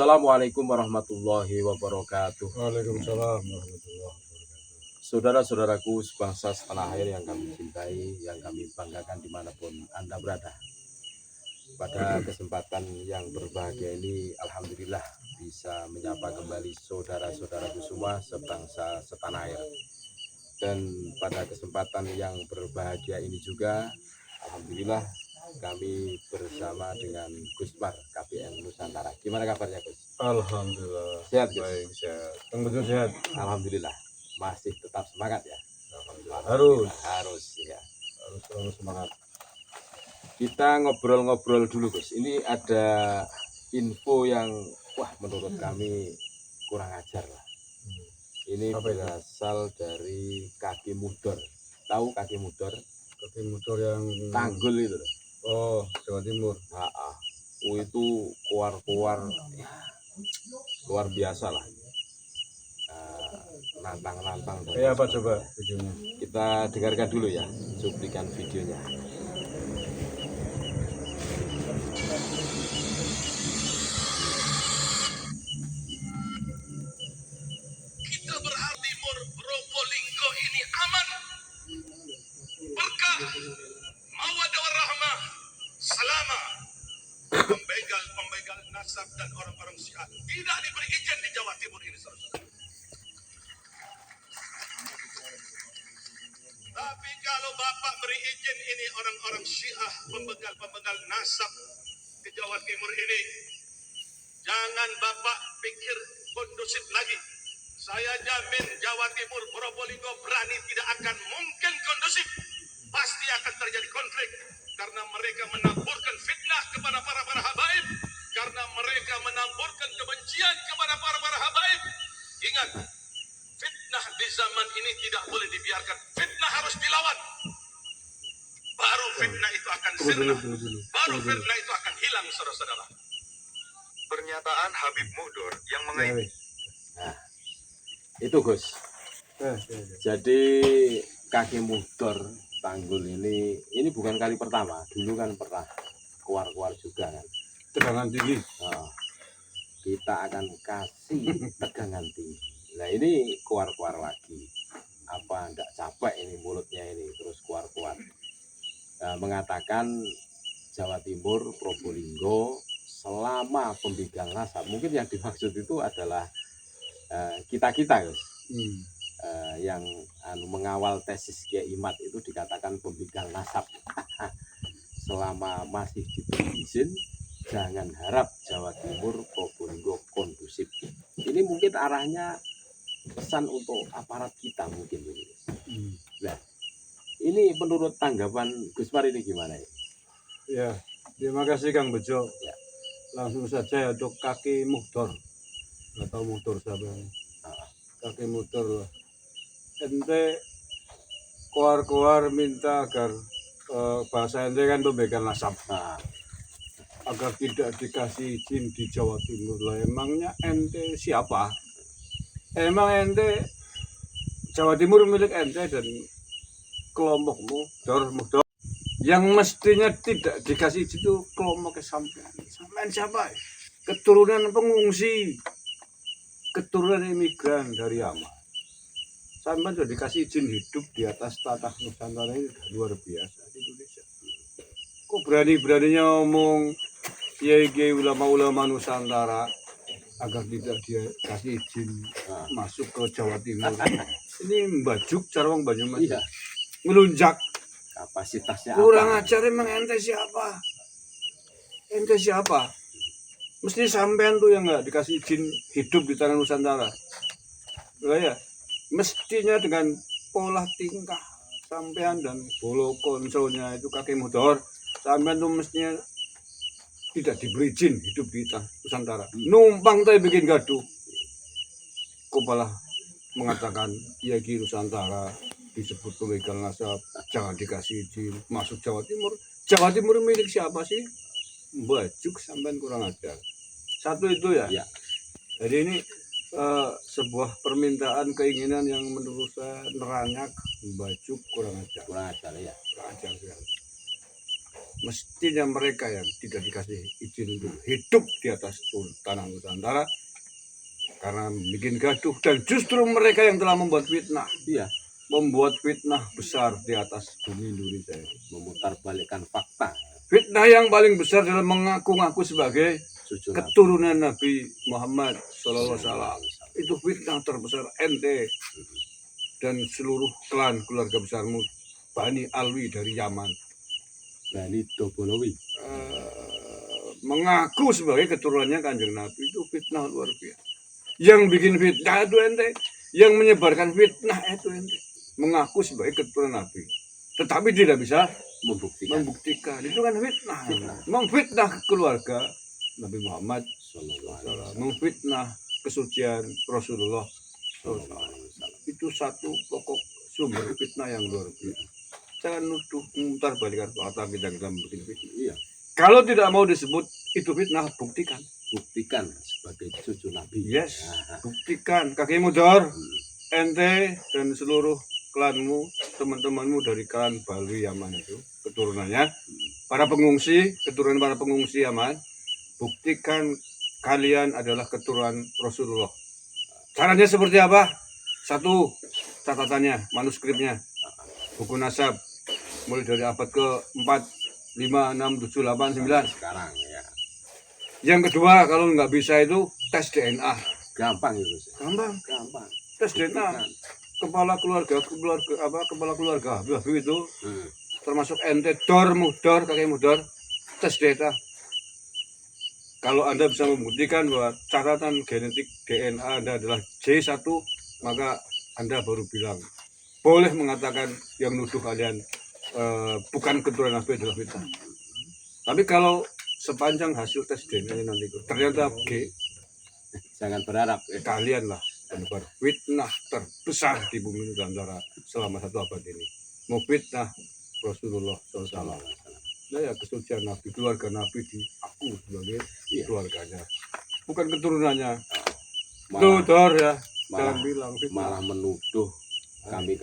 Assalamualaikum warahmatullahi wabarakatuh. Waalaikumsalam warahmatullahi wabarakatuh. Saudara-saudaraku sebangsa setanah air yang kami cintai, yang kami banggakan dimanapun Anda berada. Pada kesempatan yang berbahagia ini, Alhamdulillah bisa menyapa kembali saudara-saudaraku semua sebangsa setanah air. Dan pada kesempatan yang berbahagia ini juga, Alhamdulillah kami bersama dengan Gusmar KPN Nusantara. Gimana kabarnya, Gus? Alhamdulillah. Sehat, Gus? Baik, sehat. Yang betul sehat. Alhamdulillah masih tetap semangat ya. Alhamdulillah. Harus ya. Harus selalu semangat. Kita ngobrol-ngobrol dulu, Gus. Ini ada info yang menurut kami kurang ajar lah. Ini Apa itu? berasal dari kaki mudor. Tahu kaki mudor? Kaki motor yang Tanggul itu loh. Oh, Jawa Timur. Itu keluar luar biasa lah. Nantang-nantang. Kayak apa coba videonya? Kita dengarkan dulu ya cuplikan videonya. Kita berharap Timur Probolinggo ini aman, berkah, mawaddah warahmah, selama pembegal nasab dan orang-orang Syiah tidak diberi izin di Jawa Timur ini, saudara. Tapi kalau Bapak beri izin ini orang-orang Syiah pembegal nasab ke Jawa Timur ini, jangan Bapak pikir kondusif lagi. Saya jamin Jawa Timur, Probolinggo berani tidak akan mungkin kondusif. Pasti akan terjadi konflik. Karena mereka menaburkan fitnah kepada para habaib. Karena mereka menaburkan kebencian kepada para habaib. Ingat, fitnah di zaman ini tidak boleh dibiarkan. Fitnah harus dilawan. Baru fitnah itu akan sirna. Baru fitnah itu akan hilang, saudara-saudara. Pernyataan Habib Mudor yang mengaitkan. Nah, itu Gus. Jadi kaki mudor Tanggul ini bukan kali pertama. Dulu kan pernah keluar juga kan. Tegangan tinggi. Nah, kita akan kasih tegangan tinggi. Nah ini keluar lagi. Apa enggak capek ini mulutnya ini terus keluar. Nah, mengatakan Jawa Timur, Probolinggo selama pembegal nasab. Mungkin yang dimaksud itu adalah kita Gus. Yang mengawal tesis Kiai Imad itu dikatakan pembegal nasab. Selama masih diberi izin, jangan harap Jawa Timur, Probolinggo kondusif. Ini mungkin arahnya pesan untuk aparat kita mungkin ini. Nah, ini menurut tanggapan Gusmar ini gimana ya? Ya, terima kasih Kang Bejo. Ya. Langsung saja untuk kaki mudor. Nggak tahu mudor siapa. Kaki mudor. Ente keluar minta agar bahasa ente kan pembegal nasab. Agar tidak dikasih izin di Jawa Timur. Lah emangnya ente siapa? Emang ente Jawa Timur milik ente dan kelompokmu mudor yang mestinya tidak dikasih izin itu kelompok sampean. Sampean siapa? Keturunan pengungsi, keturunan imigran dari Yaman. Sampean sudah dikasih izin hidup di atas tanah Nusantara ini luar biasa di Indonesia. Kok berani-beraninya ngomong kiai ulama-ulama Nusantara agar tidak dia kasih izin masuk ke Jawa Timur. Ini mbajuk Carwang Banyumas. Iya. Ngelunjak. Kapasitasnya Kurang apa? ajar emang ente siapa? Ente siapa? Mesti sampean tuh yang nggak dikasih izin hidup di tanah Nusantara. Ya, mestinya dengan pola tingkah sampean dan bolo konsolnya itu kaki motor, sampean tuh mestinya tidak diberi izin hidup di tanah Nusantara. Numpang tuh bikin gaduh. Kepala mengatakan Kiai Nusantara disebut pembegal nasab, jangan dikasih izin masuk Jawa Timur. Jawa Timur milik siapa sih? Mbajuk sampean kurang ajar. Satu itu ya. Jadi ini sebuah permintaan keinginan yang menurut saya neranyak, mbajuk kurang ajar. Kurang ajar ya. Kurang ajar sekali. mestinya mereka yang tidak dikasih izin untuk hidup di atas tanah Nusantara karena bikin gaduh, dan justru mereka yang telah membuat fitnah besar di atas bumi Indonesia. Memutarbalikkan fakta. Fitnah yang paling besar adalah mengaku-ngaku sebagai Cucu Nabi. keturunan Nabi Muhammad SAW. Itu fitnah terbesar ente dan seluruh klan keluarga besarmu Bani Alwi dari Yaman. Bani Dobolowi. Mengaku sebagai keturunannya Kanjeng Nabi, itu fitnah luar biasa. Yang bikin fitnah itu ente, yang menyebarkan fitnah itu ente, mengaku sebagai keturunan Nabi, tetapi tidak bisa membuktikan. Itu kan fitnah. Memfitnah keluarga Nabi Muhammad SAW, memfitnah kesucian Rasulullah SAW. Itu satu pokok sumber fitnah yang luar biasa. Jangan nuduh memutarbalikkan fakta kita bikin fitnah. Iya. Kalau tidak mau disebut itu fitnah, buktikan. Buktikan sebagai cucu Nabi. Yes, Nah, buktikan. Kaki mudor, ente dan seluruh klanmu, teman-temanmu dari klan Balwi Yaman itu, keturunannya, para pengungsi, keturunan para pengungsi Yaman, buktikan kalian adalah keturunan Rasulullah. Caranya seperti apa? Satu, catatannya, manuskripnya, buku nasab, mulai dari abad ke-4, 5, 6, 7, 8, 9. sekarang ya. Yang kedua, kalau nggak bisa itu tes DNA. Gampang itu. Gampang. Gampang. Tes DNA. Kepala keluarga Babi itu termasuk ente mudor, kakek mudor, tes DNA. Kalau Anda bisa membuktikan bahwa catatan genetik DNA Anda adalah J1, maka Anda baru bilang boleh mengatakan yang nuduh kalian bukan keturunan Nabi adalah fitnah. Tapi kalau sepanjang hasil tes DNA nanti ternyata G, Jangan berharap. kalian lah penyebar fitnah terbesar di bumi Nusantara selama 1 abad ini. Mau fitnah Rasulullah SAW. Nah ya, kesucian Nabi, keluarga Nabi diaku sebagai keluarganya, bukan keturunannya. Tutor ya, jangan bilang malah fitnah. menuduh kami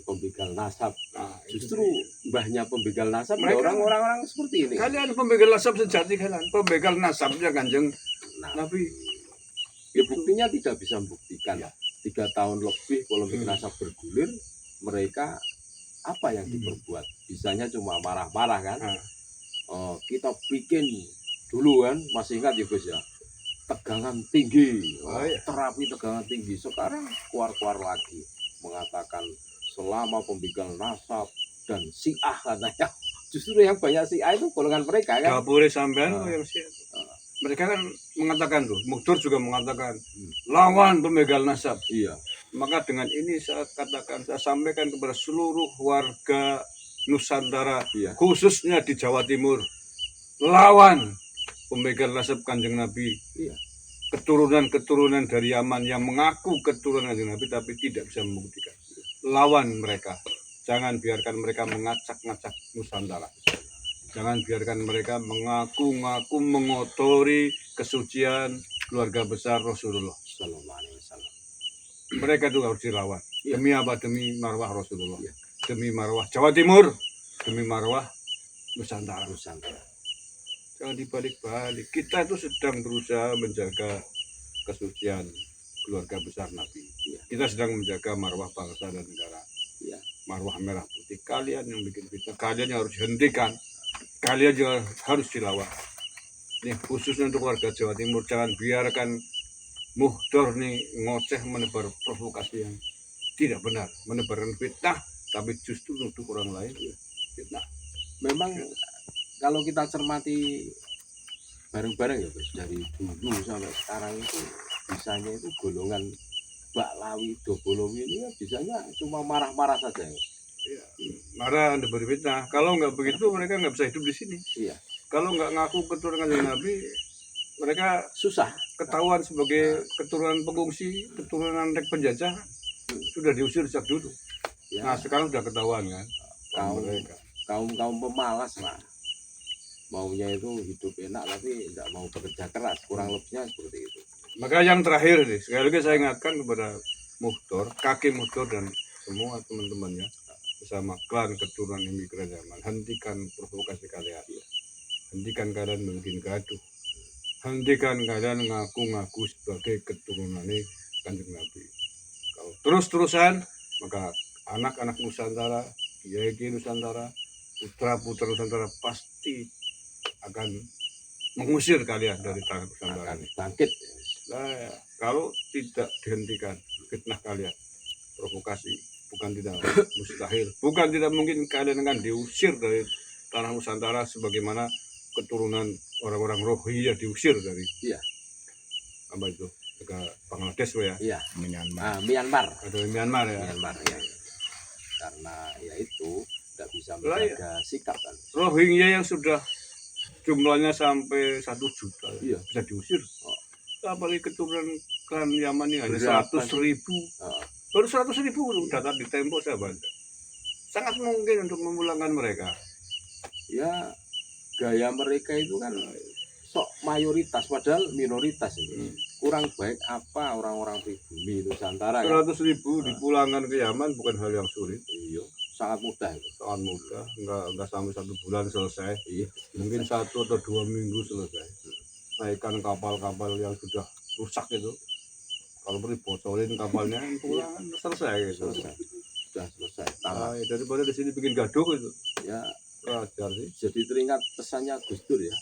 pembegal nasab. Nah, Justru mbahnya pembegal nasab Mereka- orang-orang seperti ini. kalian pembegal nasab sejati, kalian pembegal nasabnya Kanjeng Nah, Nabi. ya buktinya tidak bisa membuktikan. Ya. 3 tahun lebih polemik nasab bergulir, mereka apa yang Hmm. diperbuat? Bisanya cuma marah-marah kan? Nah, Kita bikin dulu kan, masih ingat ya Gus ya, tegangan tinggi, Oh, iya. terapi tegangan tinggi. Sekarang keluar-keluar lagi mengatakan selama pembegal nasab dan Syiah katanya. Justru yang banyak Syiah itu golongan mereka kan. gak boleh sampean Ah. yang siap. Mereka kan mengatakan tuh, Mukhtar juga mengatakan lawan pembegal nasab. Iya. Maka dengan ini saya sampaikan kepada seluruh warga Nusantara, Iya. khususnya di Jawa Timur, lawan pembegal nasab Kanjeng Nabi. Iya. Keturunan-keturunan dari Yaman yang mengaku keturunan Kanjeng Nabi tapi tidak bisa membuktikan. Lawan mereka. Jangan biarkan mereka ngacak-ngacak Nusantara. Jangan biarkan mereka mengaku-ngaku mengotori kesucian keluarga besar Rasulullah. Sallallahu alaihi wasallam. Mereka itu harus dilawan. Iya. Demi apa? Demi marwah Rasulullah. Iya. Demi marwah Jawa Timur. Demi marwah Nusantara. Nusantara. Jangan dibalik-balik. Kita itu sedang berusaha menjaga kesucian keluarga besar Nabi. Iya. Kita sedang menjaga marwah bangsa dan negara. Iya. Marwah merah putih. Kalian yang bikin fitnah, kalian yang harus dihentikan. Kalian juga harus dilawan. Nih khususnya untuk warga Jawa Timur, jangan biarkan Muhdor nih ngoceh menebar provokasi yang tidak benar, menebarkan fitnah, tapi justru untuk orang lain fitnah. Memang kalau kita cermati bareng-bareng ya Gus, dari dulu sampai sekarang itu bisanya itu golongan Baklawi, Dobolowi ini kan bisanya cuma marah-marah saja ya. Ya, marah Anda berfitnah. Kalau nggak begitu mereka nggak bisa hidup di sini. Iya. Kalau nggak ngaku keturunan Kanjeng Nabi, mereka Susah. ketahuan sebagai keturunan pengungsi, keturunan rek penjajah, sudah diusir sejak dulu. Ya, Nah sekarang sudah ketahuan kan Kaum- mereka. kaum pemalas lah. Maunya itu hidup enak tapi tidak mau bekerja keras. Kurang lebihnya seperti itu. Maka yang terakhir nih, sekali lagi saya ingatkan kepada Muhdor, kakek Muhdor dan semua teman-temannya bersama klan keturunan imigran Yaman, hentikan provokasi kalian. hentikan kalian bikin gaduh, hentikan kalian ngaku-ngaku sebagai keturunannya Kanjeng Nabi. Kalau terus-terusan maka anak-anak Nusantara, kiai-kiai Nusantara, putra-putra Nusantara pasti akan mengusir kalian dari tanah Nusantara Akan ini. bangkit. Nah, ya, kalau tidak dihentikan fitnah kalian, provokasi, bukan tidak mustahil, bukan tidak mungkin kalian akan diusir dari tanah Nusantara sebagaimana keturunan orang-orang Rohingya diusir dari Iya. apa itu negara Bangladesh ya, Iya. Myanmar. Myanmar. atau Myanmar ya. Myanmar ya. Karena ya itu tidak bisa Lah, ya. menjaga sikap kan. Rohingya yang sudah jumlahnya sampai 1 juta Iya. bisa diusir. Oh. Apalagi keturunan klan Yaman ini hanya Berapa 100.000. Heeh. Baru 100.000 data di Tempo saya baca. Sangat mungkin untuk memulangkan mereka. Ya gaya mereka itu kan sok mayoritas padahal minoritas ini. Kurang baik apa orang-orang pribumi Nusantara kan? 100.000 dipulangkan ke Yaman bukan hal yang sulit. Iya, sangat mudah itu. Sangat mudah, enggak sampai 1 bulan selesai. Iya. Mungkin 1 atau 2 minggu selesai. Naikkan kapal-kapal yang sudah rusak itu. Kalau perlu bocorin kapalnya, pulang selesai gitu. Selesai. Sudah selesai. Tamat. Nah, daripada di sini bikin gaduh itu. Ya, Wajar sih. jadi teringat pesannya Gus Dur ya.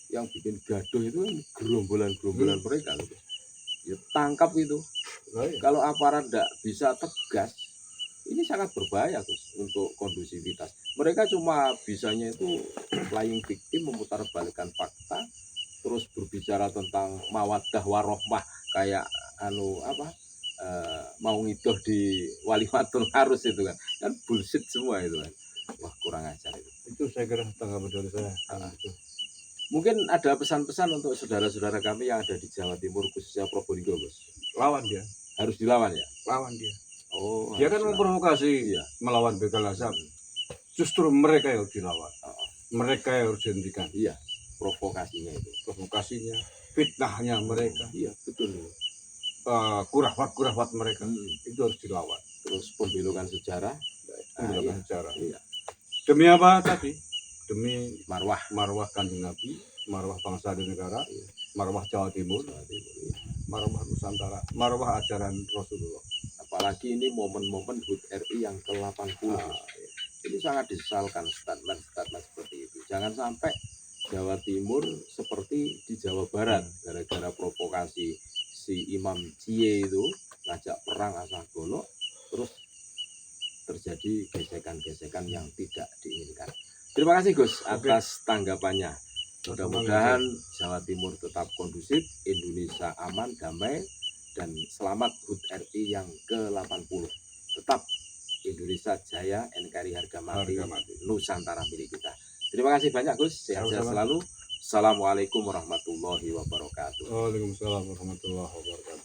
Yang bikin gaduh itu kan gerombolan-gerombolan mereka gitu. Ya tangkap itu. Nah, ya. Kalau aparat tidak bisa tegas, ini sangat berbahaya Gus untuk kondusivitas. Mereka cuma bisanya itu playing victim, memutarbalikkan fakta, terus berbicara tentang mawaddah warohmah kayak mau ngidoh di Walimatul Harus itu kan bullshit semua itu kan. Wah, kurang ajar itu. Itu saya kira tanggapan dari saya. Itu. Mungkin ada pesan-pesan untuk saudara-saudara kami yang ada di Jawa Timur khususnya Probolinggo, Gus. Lawan dia, Harus dilawan ya. lawan dia. Oh, Dia kan harus memprovokasi Iya. melawan begal asap. Justru mereka yang harus dilawan. Oh. Mereka yang harus dihentikan. Iya, provokasinya itu. Provokasinya, fitnahnya mereka, Iya, betul. kurahwat mereka itu harus dilawan. Terus pembelokan sejarah, Menggunakan sejarah. iya. Demi apa tadi? Demi Marwah. marwah Kanjeng Nabi, marwah bangsa dan negara, marwah Jawa Timur, Jawa Timur, iya. marwah Nusantara, marwah ajaran Rasulullah. Apalagi ini momen-momen HUT RI yang ke-80. Ini sangat disesalkan statement-statement seperti itu. Jangan sampai Jawa Timur seperti di Jawa Barat gara-gara provokasi si Imam Cie itu ngajak perang asal golok, terus terjadi gesekan-gesekan yang tidak diinginkan. Terima kasih Gus atas tanggapannya. Mudah-mudahan Jawa Timur tetap kondusif, Indonesia aman, damai, dan selamat HUT RI yang ke-80. Tetap Indonesia jaya, NKRI harga mati, Harga mati. Nusantara milik kita. Terima kasih banyak Gus, sehat-sehat Sama-sama. selalu. Assalamualaikum warahmatullahi wabarakatuh. Waalaikumsalam warahmatullahi wabarakatuh.